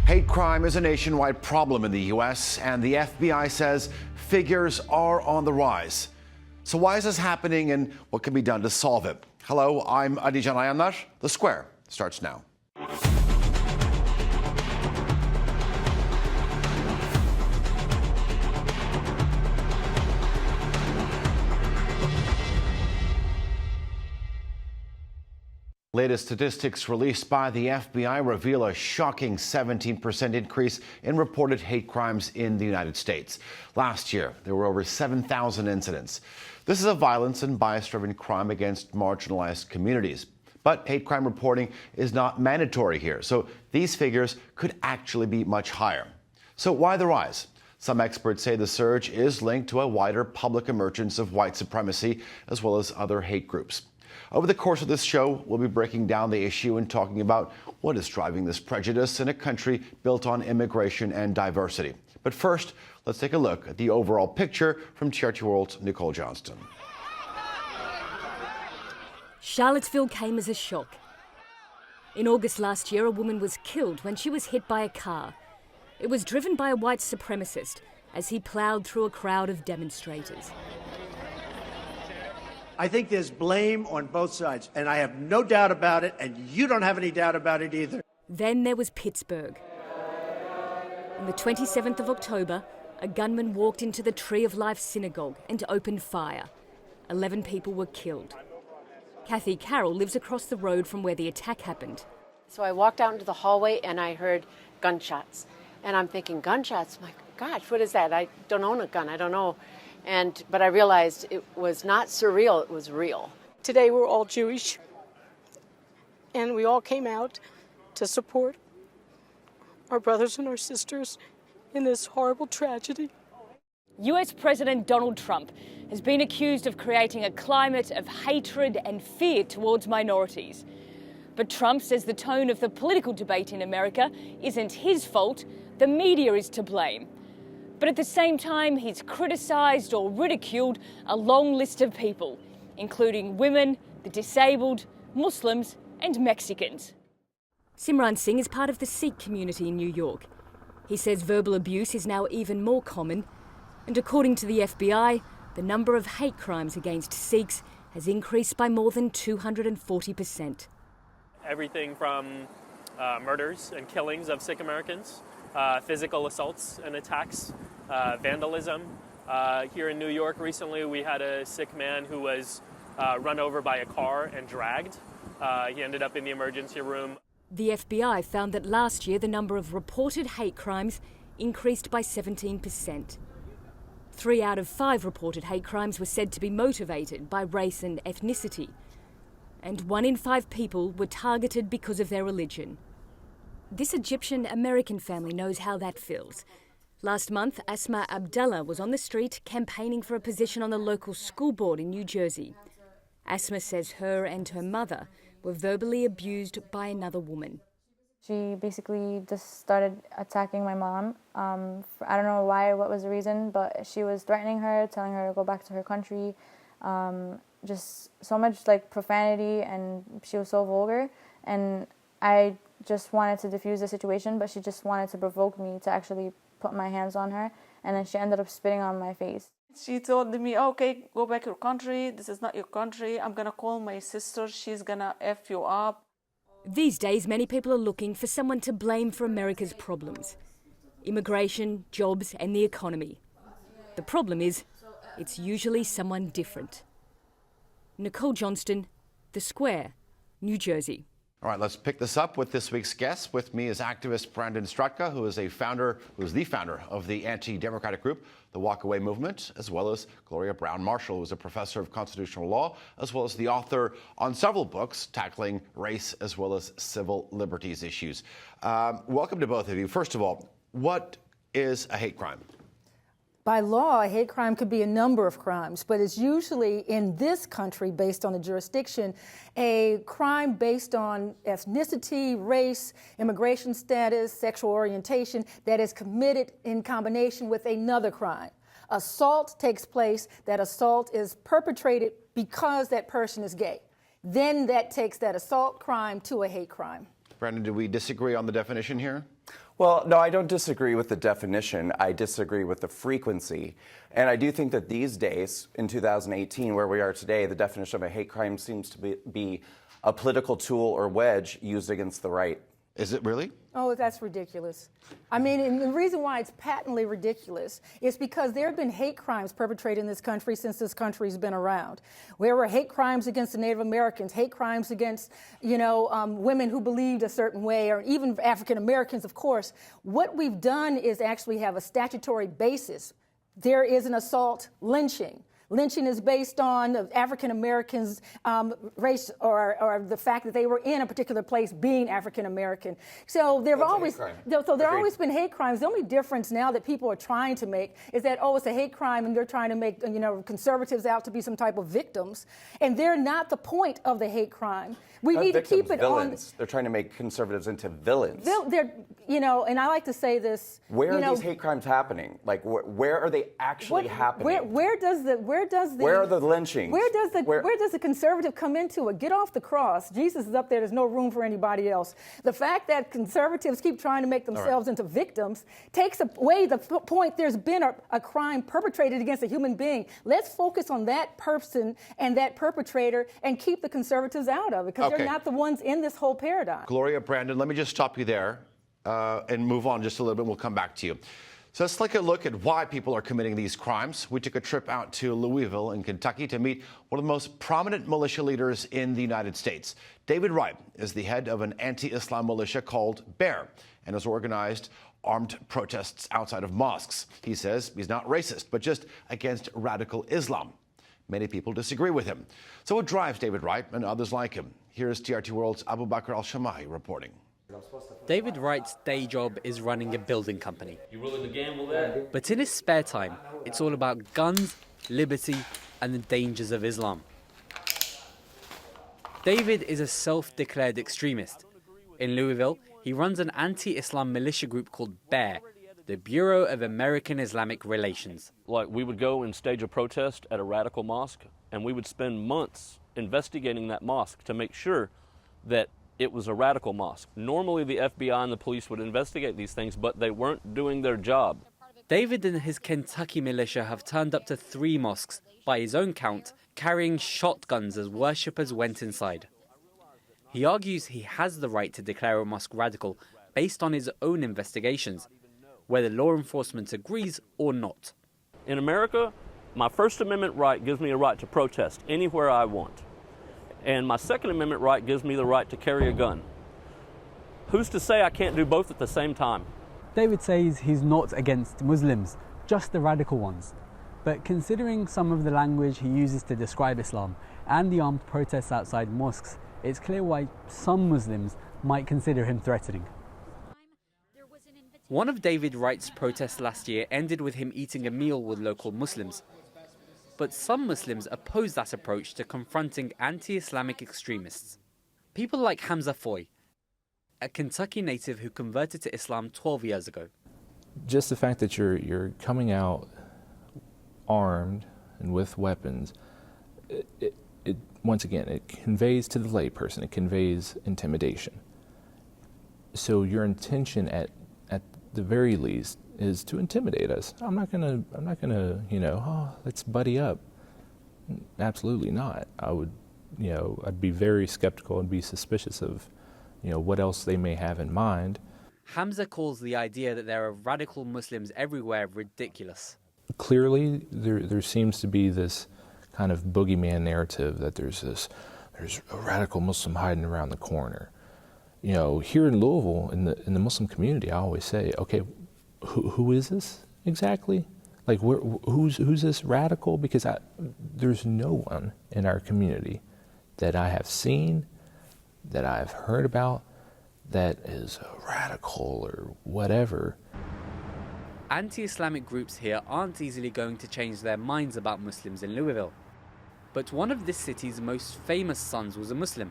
Hate crime is a nationwide problem in the U.S., and the FBI says figures are on the rise. So why is this happening, and what can be done to solve it? Hello, I'm Alican Ayanlar. The Square starts now. Latest statistics released by the FBI reveal a shocking 17% increase in reported hate crimes in the United States. Last year, there were over 7,000 incidents. This is a violence and bias-driven crime against marginalized communities. But hate crime reporting is not mandatory here, so these figures could actually be much higher. So why the rise? Some experts say the surge is linked to a wider public emergence of white supremacy as well as other hate groups. Over the course of this show, we'll be breaking down the issue and talking about what is driving this prejudice in a country built on immigration and diversity. But first, let's take a look at the overall picture from TRT World's Nicole Johnston. Charlottesville came as a shock. In August last year, a woman was killed when she was hit by a car. It was driven by a white supremacist as he plowed through a crowd of demonstrators. I think there's blame on both sides, and I have no doubt about it, and you don't have any doubt about it either. Then there was Pittsburgh. On the 27th of October, a gunman walked into the Tree of Life synagogue and opened fire. 11 people were killed. Kathy Carroll lives across the road from where the attack happened. So I walked out into the hallway and I heard gunshots. And I'm thinking, gunshots? My gosh, what is that? I don't own a gun, I don't know. But I realized it was not surreal, it was real. Today we're all Jewish, and we all came out to support our brothers and our sisters in this horrible tragedy. US President Donald Trump has been accused of creating a climate of hatred and fear towards minorities. But Trump says the tone of the political debate in America isn't his fault, the media is to blame. But at the same time, he's criticised or ridiculed a long list of people, including women, the disabled, Muslims and Mexicans. Simran Singh is part of the Sikh community in New York. He says verbal abuse is now even more common, and according to the FBI, the number of hate crimes against Sikhs has increased by more than 240%. Everything from murders and killings of Sikh Americans, physical assaults and attacks, vandalism. Here in New York recently we had a Sikh man who was run over by a car and dragged. He ended up in the emergency room. The FBI found that last year the number of reported hate crimes increased by 17%. 3 out of 5 reported hate crimes were said to be motivated by race and ethnicity. And 1 in 5 people were targeted because of their religion. This Egyptian-American family knows how that feels. Last month, Asma Abdallah was on the street campaigning for a position on the local school board in New Jersey. Asma says her and her mother were verbally abused by another woman. She basically just started attacking my mom. I don't know why or what was the reason, but she was threatening her, telling her to go back to her country. Just so much like profanity, and she was so vulgar. And I just wanted to diffuse the situation, but she just wanted to provoke me to actually put my hands on her, and then she ended up spitting on my face. She told me, okay, go back to your country, this is not your country, I'm gonna call my sister, she's gonna F you up. These days, many people are looking for someone to blame for America's problems. Immigration, jobs and the economy. The problem is, it's usually someone different. Nicole Johnston, The Square, New Jersey. All right, let's pick this up with this week's guest. With me is activist Brandon Strutka, who is the founder of the anti-democratic group, the Walkaway Movement, as well as Gloria Brown Marshall, who is a professor of constitutional law, as well as the author on several books tackling race as well as civil liberties issues. Welcome to both of you. First of all, what is a hate crime? By law, a hate crime could be a number of crimes, but it's usually in this country, based on the jurisdiction, a crime based on ethnicity, race, immigration status, sexual orientation that is committed in combination with another crime. Assault takes place, that assault is perpetrated because that person is gay. then that takes that assault crime to a hate crime. Brandon, do we disagree on the definition here? Well, no, I don't disagree with the definition. I disagree with the frequency. And I do think that these days, in 2018, where we are today, the definition of a hate crime seems to be a political tool or wedge used against the right. Is it really? Oh, that's ridiculous. I mean, and the reason why it's patently ridiculous is because there have been hate crimes perpetrated in this country since this country's been around. There were hate crimes against the Native Americans, hate crimes against, women who believed a certain way, or even African Americans, of course. What we've done is actually have a statutory basis. There is an assault lynching. Lynching is based on African Americans' race or the fact that they were in a particular place being African American. So there have always been hate crimes. The only difference now that people are trying to make is that, it's a hate crime, and they're trying to make conservatives out to be some type of victims, and they're not the point of the hate crime. We need to keep it villains. They're trying to make conservatives into villains. And I like to say this. Where are these hate crimes happening? Like, where are they actually happening? Where are the lynchings? Where does the conservative come into it? Get off the cross. Jesus is up there. There's no room for anybody else. The fact that conservatives keep trying to make themselves into victims takes away the point. There's been a crime perpetrated against a human being. Let's focus on that person and that perpetrator and keep the conservatives out of it, because they're not the ones in this whole paradigm. Gloria, Brandon, let me just stop you there and move on just a little bit. We'll come back to you. So let's take a look at why people are committing these crimes. We took a trip out to Louisville in Kentucky to meet one of the most prominent militia leaders in the United States. David Wright is the head of an anti-Islam militia called BEAR and has organized armed protests outside of mosques. He says he's not racist, but just against radical Islam. Many people disagree with him. So what drives David Wright and others like him? Here's TRT World's Abu Bakr al-Shamahi reporting. David Wright's day job is running a building company. You willing to gamble there? But in his spare time, it's all about guns, liberty, and the dangers of Islam. David is a self-declared extremist. In Louisville, he runs an anti-Islam militia group called BEAR, the Bureau of American Islamic Relations. Like, we would go and stage a protest at a radical mosque, and we would spend months investigating that mosque to make sure that it was a radical mosque. Normally the FBI and the police would investigate these things, but they weren't doing their job. David and his Kentucky militia have turned up to 3 mosques, by his own count, carrying shotguns as worshippers went inside. He argues he has the right to declare a mosque radical based on his own investigations, whether law enforcement agrees or not. In America, my First Amendment right gives me a right to protest anywhere I want. And my Second Amendment right gives me the right to carry a gun. Who's to say I can't do both at the same time? David says he's not against Muslims, just the radical ones. But considering some of the language he uses to describe Islam and the armed protests outside mosques, it's clear why some Muslims might consider him threatening. One of David Wright's protests last year ended with him eating a meal with local Muslims. But some Muslims oppose that approach to confronting anti-Islamic extremists. People like Hamza Foy, a Kentucky native who converted to Islam 12 years ago. Just the fact that you're coming out armed and with weapons, it once again, it conveys to the layperson, it conveys intimidation. So your intention at the very least is to intimidate us. I'm not gonna, let's buddy up. Absolutely not. I'd be very skeptical and be suspicious of, what else they may have in mind. Hamza calls the idea that there are radical Muslims everywhere ridiculous. Clearly, there seems to be this kind of boogeyman narrative that there's a radical Muslim hiding around the corner. Here in Louisville, in the Muslim community, I always say, okay, who is this exactly? Like, who's this radical? Because there's no one in our community that I have seen, that I've heard about, that is a radical or whatever. Anti-Islamic groups here aren't easily going to change their minds about Muslims in Louisville. But one of this city's most famous sons was a Muslim,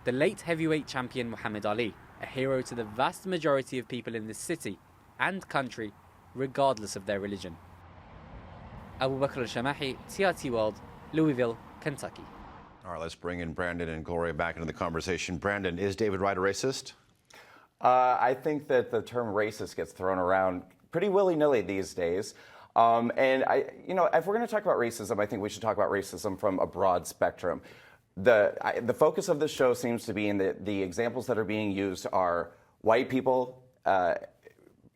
the late heavyweight champion Muhammad Ali, a hero to the vast majority of people in this city and country, regardless of their religion. Abu Bakr al-Shamahi, TRT World, Louisville, Kentucky. All right, let's bring in Brandon and Gloria back into the conversation. Brandon, is David Wright a racist? I think that the term racist gets thrown around pretty willy-nilly these days. And if we're going to talk about racism, I think we should talk about racism from a broad spectrum. The focus of this show seems to be in the examples that are being used are white people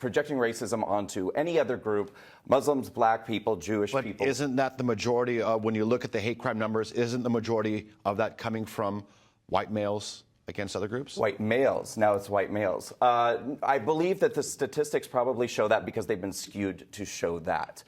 projecting racism onto any other group, Muslims, black people, Jewish people. But isn't that the majority when you look at the hate crime numbers, isn't the majority of that coming from white males against other groups? White males. Now it's white males. I believe that the statistics probably show that because they've been skewed to show that.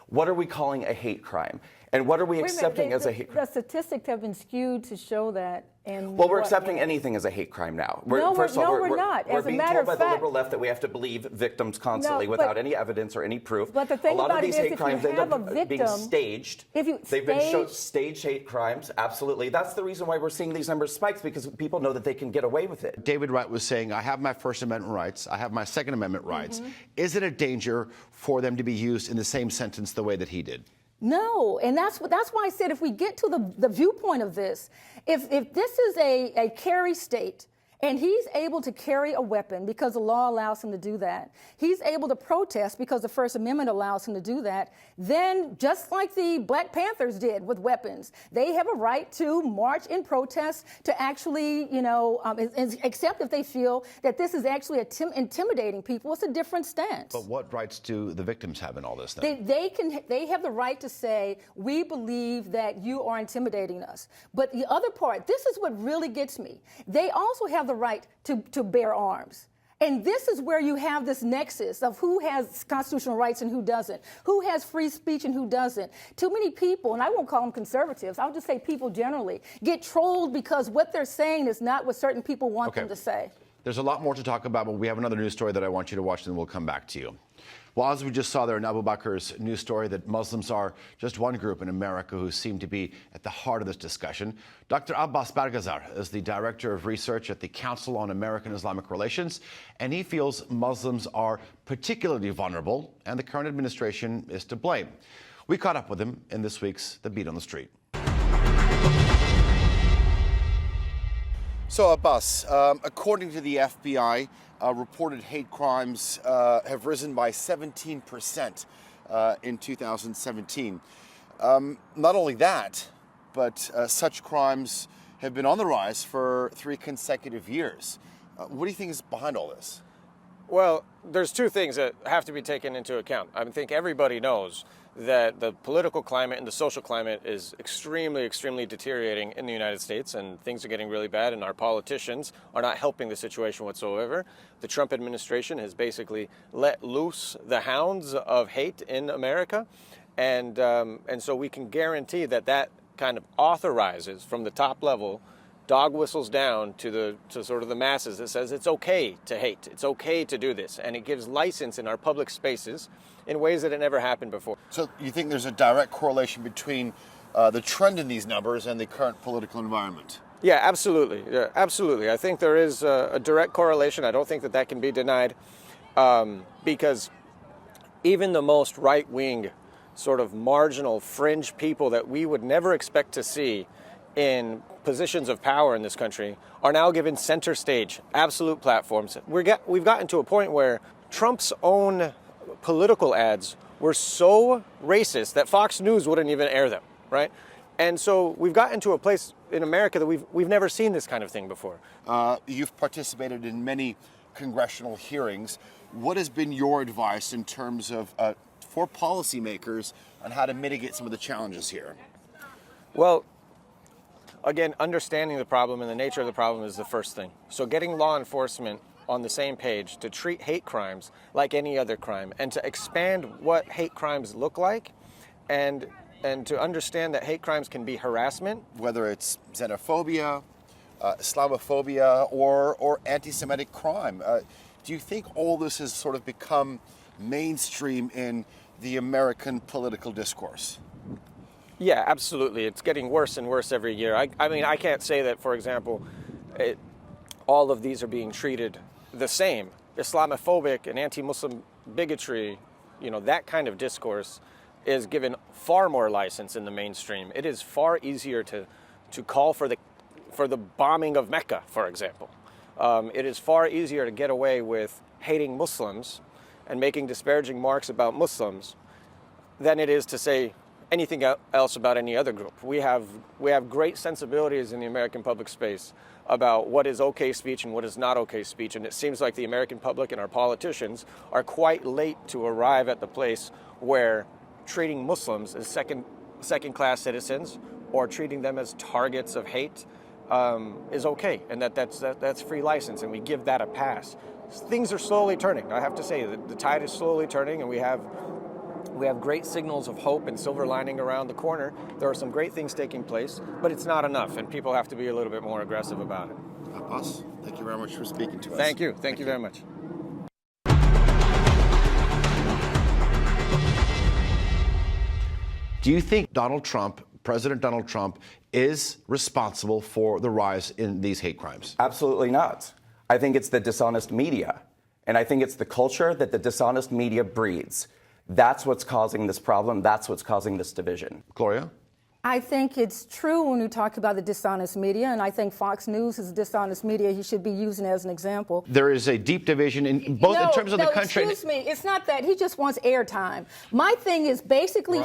What are we calling a hate crime? And what are we accepting as a hate crime? The statistics have been skewed to show that. And well, we're accepting anything as a hate crime now. We're not. We're being told by the liberal left that we have to believe victims constantly without any evidence or any proof. But the thing a lot about of these hate crimes end up being staged. They've been staged hate crimes. Absolutely. That's the reason why we're seeing these numbers spike, because people know that they can get away with it. David Wright was saying, I have my First Amendment rights. I have my Second Amendment rights. Is it a danger for them to be used in the same sentence the way that he did? No, and that's why I said if we get to the viewpoint of this, if this is a carry state, and he's able to carry a weapon because the law allows him to do that, he's able to protest because the First Amendment allows him to do that, then just like the Black Panthers did with weapons, they have a right to march in protest to actually, except if they feel that this is actually intimidating people. It's a different stance. But what rights do the victims have in all this then? They have the right to say, we believe that you are intimidating us. But the other part, this is what really gets me. They also have the right to bear arms. And this is where you have this nexus of who has constitutional rights and who doesn't, who has free speech and who doesn't. Too many people, and I won't call them conservatives, I'll just say people generally, get trolled because what they're saying is not what certain people want them to say. There's a lot more to talk about, but we have another news story that I want you to watch, and then we'll come back to you. Well, as we just saw there in Abu Bakr's news story, that Muslims are just one group in America who seem to be at the heart of this discussion. Dr. Abbas Bargazar is the director of research at the Council on American Islamic Relations, and he feels Muslims are particularly vulnerable, and the current administration is to blame. We caught up with him in this week's The Beat on the Street. So, Abbas, according to the FBI, reported hate crimes have risen by 17% in 2017. Not only that, but such crimes have been on the rise for 3 consecutive years. What do you think is behind all this? Well, there's 2 things that have to be taken into account. I think everybody knows that the political climate and the social climate is extremely, extremely deteriorating in the United States, and things are getting really bad, and our politicians are not helping the situation whatsoever. The Trump administration has basically let loose the hounds of hate in America, and so we can guarantee that kind of authorizes from the top level dog whistles down to sort of the masses that says it's okay to hate, it's okay to do this, and it gives license in our public spaces in ways that it never happened before. So you think there's a direct correlation between the trend in these numbers and the current political environment? Yeah, absolutely. Yeah, absolutely. I think there is a direct correlation. I don't think that can be denied because even the most right-wing, sort of marginal, fringe people that we would never expect to see in positions of power in this country are now given center stage, absolute platforms. We've gotten to a point where Trump's own political ads were so racist that Fox News wouldn't even air them, right? And so we've gotten to a place in America that we've never seen this kind of thing before. You've participated in many congressional hearings. What has been your advice in terms of for policymakers on how to mitigate some of the challenges here? Well, again, understanding the problem and the nature of the problem is the first thing. So getting law enforcement on the same page to treat hate crimes like any other crime and to expand what hate crimes look like and to understand that hate crimes can be harassment. Whether it's xenophobia, Islamophobia, or anti-Semitic crime. Do you think all this has sort of become mainstream in the American political discourse? Yeah, absolutely. It's getting worse and worse every year. I mean, I can't say that, for example, all of these are being treated the same. Islamophobic and anti-Muslim bigotry, that kind of discourse is given far more license in the mainstream. It is far easier to to call for the bombing of Mecca, for example. It is far easier to get away with hating Muslims and making disparaging remarks about Muslims than it is to say anything else about any other group. We have great sensibilities in the American public space about what is okay speech and what is not okay speech, and it seems like the American public and our politicians are quite late to arrive at the place where treating Muslims as second-class citizens or treating them as targets of hate is okay, and that's free license, and we give that a pass. Things are slowly turning. I have to say that the tide is slowly turning, and we have great signals of hope and silver lining around the corner. There are some great things taking place, but it's not enough, and people have to be a little bit more aggressive about it. Abbas, thank you very much for speaking to us. Thank you. Thank you very much. Do you think President Donald Trump, is responsible for the rise in these hate crimes? Absolutely not. I think it's the dishonest media, and I think it's the culture that the dishonest media breeds. That's what's causing this problem. That's what's causing this division. Gloria? I think it's true when you talk about the dishonest media, and I think Fox News is dishonest media. He should be using as an example. There is a deep division in both in terms of the country. Excuse me, it's not that. He just wants airtime. My thing is basically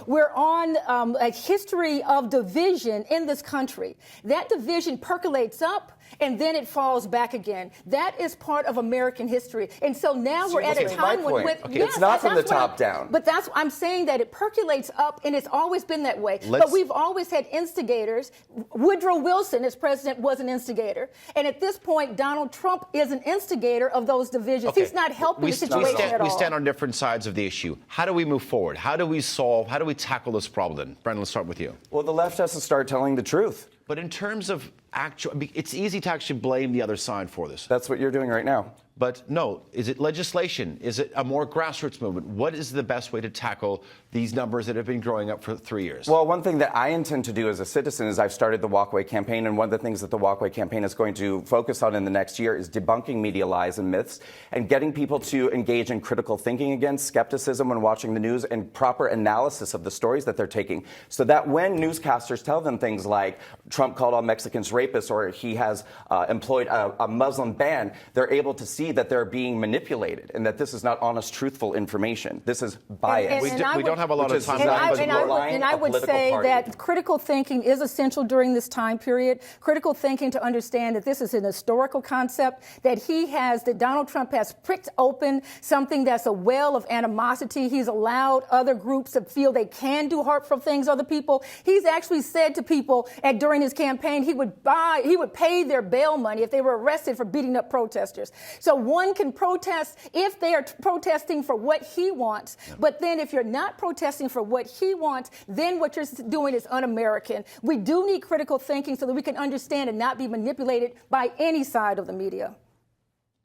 we're on a history of division in this country. That division percolates up, and then it falls back again. That is part of American history. And so now we're at a time when... It's not from the top down. But I'm saying that it percolates up, and it's always been that way. But we've always had instigators. Woodrow Wilson, as president, was an instigator. And at this point, Donald Trump is an instigator of those divisions. He's not helping the situation at all. We stand on different sides of the issue. How do we move forward? How do we tackle this problem then? Brendan, let's start with you. Well, the left has to start telling the truth. But in terms of it's easy to actually blame the other side for this. That's what you're doing right now. But no, is it legislation? Is it a more grassroots movement? What is the best way to tackle these numbers that have been growing up for 3 years? Well, one thing that I intend to do as a citizen is I've started the Walkway campaign, and one of the things that the Walkway campaign is going to focus on in the next year is debunking media lies and myths and getting people to engage in critical thinking again, skepticism when watching the news, and proper analysis of the stories that they're taking, so that when newscasters tell them things like Trump called all Mexicans rapists or he has employed a Muslim ban, they're able to see that they're being manipulated and that this is not honest, truthful information. This is bias. We don't have a lot of time. And I would say that critical thinking is essential during this time period. Critical thinking to understand that this is an historical concept, that Donald Trump has pricked open something that's a well of animosity. He's allowed other groups to feel they can do hurtful things to other people. He's actually said to people during his campaign he would pay their bail money if they were arrested for beating up protesters. So one can protest if they are protesting for what he wants, but then if you're not protesting for what he wants, then what you're doing is un-American. We do need critical thinking so that we can understand and not be manipulated by any side of the media.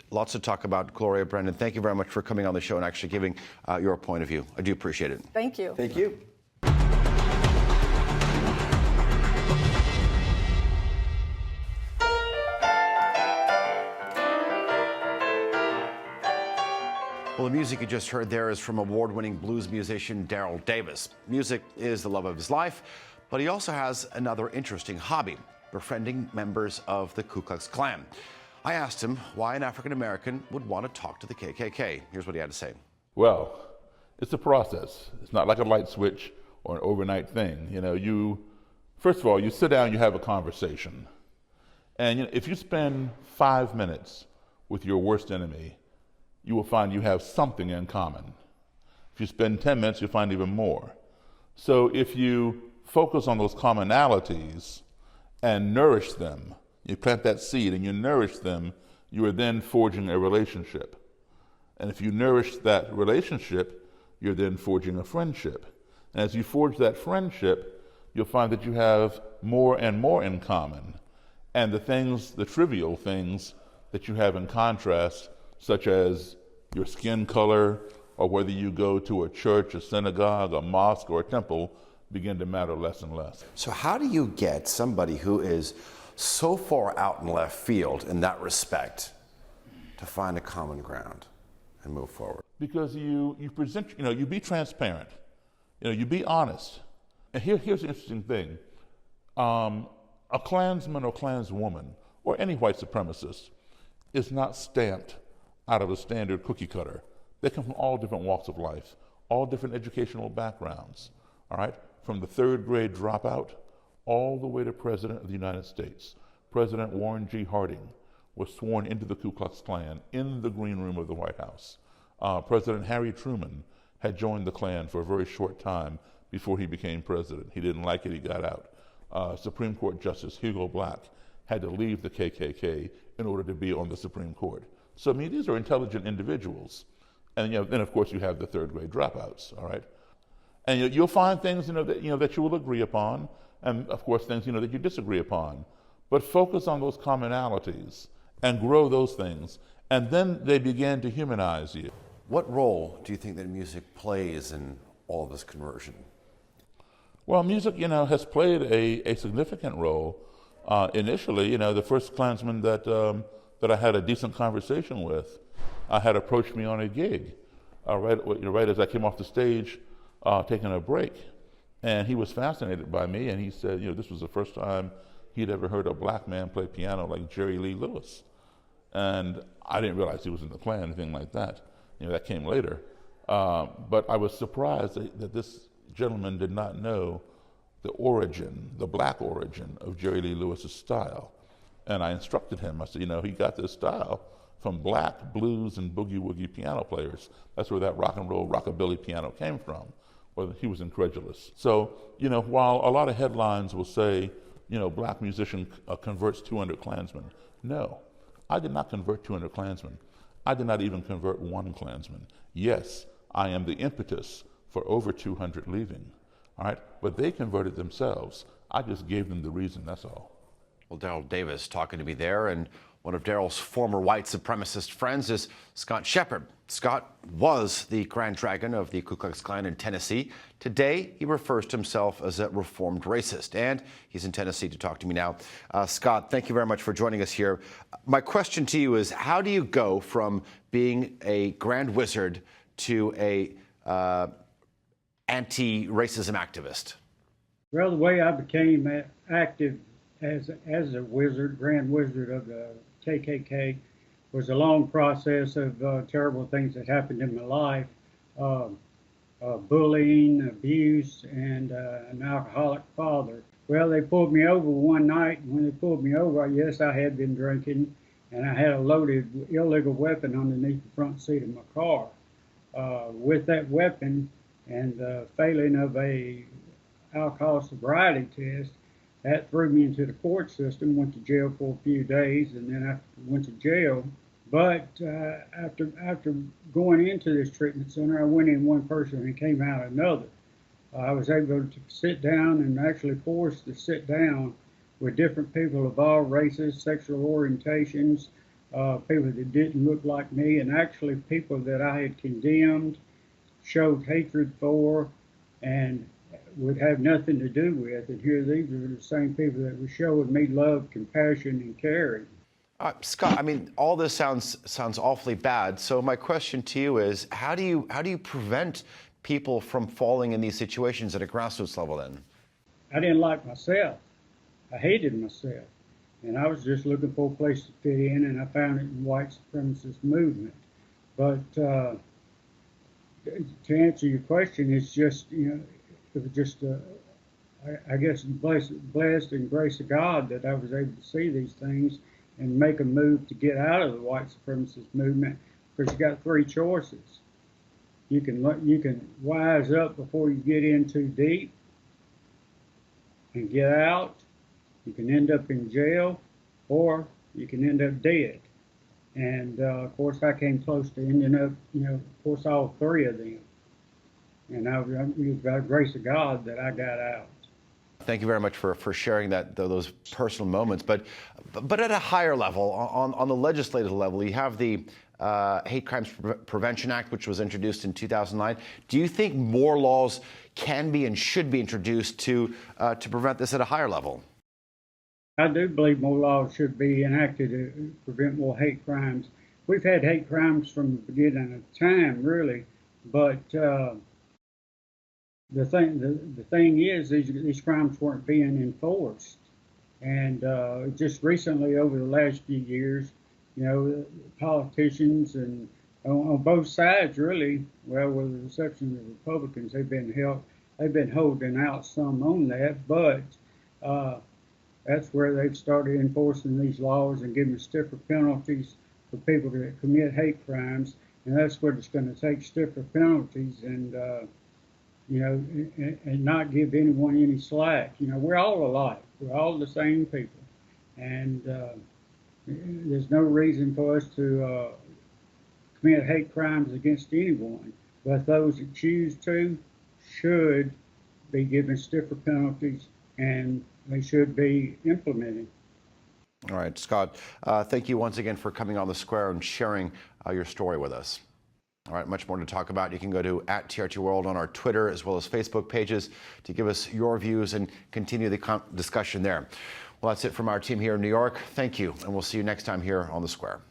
Lots to talk about. Gloria, Brendan, thank you very much for coming on the show and actually giving your point of view. I do appreciate it. Thank you. Thank you. Well, the music you just heard there is from award-winning blues musician Daryl Davis. Music is the love of his life, but he also has another interesting hobby, befriending members of the Ku Klux Klan. I asked him why an African-American would want to talk to the KKK. Here's what he had to say. Well, it's a process. It's not like a light switch or an overnight thing. First of all, you sit down, you have a conversation. And if you spend 5 minutes with your worst enemy, you will find you have something in common. If you spend 10 minutes, you'll find even more. So if you focus on those commonalities and nourish them, you plant that seed and you nourish them, you are then forging a relationship. And if you nourish that relationship, you're then forging a friendship. And as you forge that friendship, you'll find that you have more and more in common. And the trivial things that you have in contrast, such as your skin color, or whether you go to a church, a synagogue, a mosque, or a temple, begin to matter less and less. So how do you get somebody who is so far out in left field in that respect to find a common ground and move forward? Because you present, you be transparent, you be honest. And here's the interesting thing. A Klansman or Klanswoman or any white supremacist is not stamped out of a standard cookie cutter. They come from all different walks of life, all different educational backgrounds, all right? From the third grade dropout all the way to President of the United States. President Warren G. Harding was sworn into the Ku Klux Klan in the green room of the White House. President Harry Truman had joined the Klan for a very short time before he became president. He didn't like it, he got out. Supreme Court Justice Hugo Black had to leave the KKK in order to be on the Supreme Court. So, I mean, these are intelligent individuals. And then, of course, you have the third grade dropouts, all right? And you'll find things, that you will agree upon, and, of course, things, that you disagree upon. But focus on those commonalities and grow those things, and then they begin to humanize you. What role do you think that music plays in all of this conversion? Well, music, has played a significant role. Initially, the first Klansman that I had a decent conversation with had approached me on a gig, right as I came off the stage, taking a break. And he was fascinated by me, and he said, this was the first time he'd ever heard a black man play piano like Jerry Lee Lewis. And I didn't realize he was in the Klan, anything like that. That came later. But I was surprised that this gentleman did not know the black origin of Jerry Lee Lewis's style. And I instructed him. I said, he got this style from black blues and boogie-woogie piano players. That's where that rock and roll, rockabilly piano came from. Well, he was incredulous. So, while a lot of headlines will say, black musician converts 200 Klansmen. No, I did not convert 200 Klansmen. I did not even convert one Klansman. Yes, I am the impetus for over 200 leaving, all right? But they converted themselves. I just gave them the reason, that's all. Well, Daryl Davis talking to me there, and one of Daryl's former white supremacist friends is Scott Shepard. Scott was the Grand Dragon of the Ku Klux Klan in Tennessee. Today, he refers to himself as a reformed racist, and he's in Tennessee to talk to me now. Scott, thank you very much for joining us here. My question to you is, how do you go from being a grand wizard to a anti-racism activist? Well, the way I became active as a wizard, grand wizard of the KKK, was a long process of terrible things that happened in my life. Bullying, abuse, and an alcoholic father. Well, they pulled me over one night, and when they pulled me over, yes, I had been drinking, and I had a loaded illegal weapon underneath the front seat of my car. With that weapon and the failing of a alcohol sobriety test, that threw me into the court system, went to jail for a few days, and then I went to jail. But after going into this treatment center, I went in one person and came out another. I was able to sit down and actually forced to sit down with different people of all races, sexual orientations, people that didn't look like me, and actually people that I had condemned, showed hatred for, and would have nothing to do with. And here these are the same people that were showing me love, compassion, and caring. Scott, I mean, all this sounds awfully bad. So my question to you is, how do you prevent people from falling in these situations at a grassroots level then? I didn't like myself. I hated myself. And I was just looking for a place to fit in, and I found it in the white supremacist movement. But to answer your question, it's just, it was just, I guess, blessed and grace of God that I was able to see these things and make a move to get out of the white supremacist movement, because you got three choices. You can wise up before you get in too deep and get out. You can end up in jail, or you can end up dead. And of course, I came close to ending up, of course, all three of them. And it was by the grace of God that I got out. Thank you very much for sharing those personal moments. But at a higher level, on the legislative level, you have the Hate Crimes Prevention Act, which was introduced in 2009. Do you think more laws can be and should be introduced to prevent this at a higher level? I do believe more laws should be enacted to prevent more hate crimes. We've had hate crimes from the beginning of time, really, but the thing is, these crimes weren't being enforced. And just recently, over the last few years, you know, politicians and on both sides, really, well, with the exception of the Republicans, they've been holding out some on that, but that's where they've started enforcing these laws and giving stiffer penalties for people that commit hate crimes, and that's what it's going to take, stiffer penalties, and you know, and not give anyone any slack. You know, we're all alike. We're all the same people, and there's no reason for us to commit hate crimes against anyone. But those that choose to should be given stiffer penalties, and they should be implemented. All right, Scott, thank you once again for coming on The Square and sharing your story with us. All right, much more to talk about. You can go to @TRT World on our Twitter as well as Facebook pages to give us your views and continue the discussion there. Well, that's it from our team here in New York. Thank you, and we'll see you next time here on The Square.